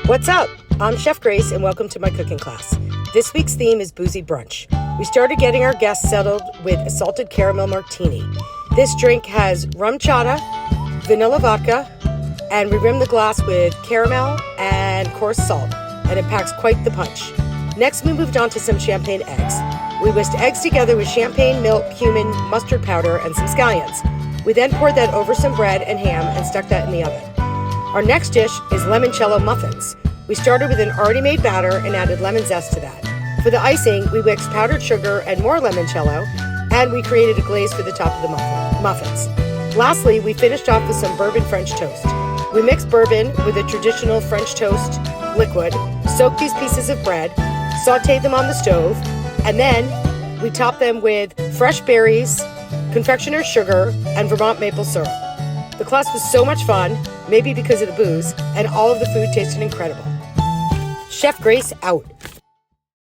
What's up? I'm Chef Grace and welcome to my cooking class. This week's theme is boozy brunch. We started getting our guests settled with a salted caramel martini. This drink has rum chata, vanilla vodka, and we rim the glass with caramel and coarse salt, and it packs quite the punch. Next, we moved on to some champagne eggs. We whisked eggs together with champagne, milk, cumin, mustard powder, and some scallions. We then poured that over some bread and ham and stuck that in the oven. Our next dish is limoncello muffins. We started with an already made batter and added lemon zest to that. For the icing, we mixed powdered sugar and more limoncello, and we created a glaze for the top of the muffins. Lastly, we finished off with some bourbon French toast. We mixed bourbon with a traditional French toast liquid, soaked these pieces of bread, sauteed them on the stove, and then we topped them with fresh berries, confectioner's sugar, and Vermont maple syrup. The class was so much fun, maybe because of the booze, and all of the food tasted incredible. Chef Grace out.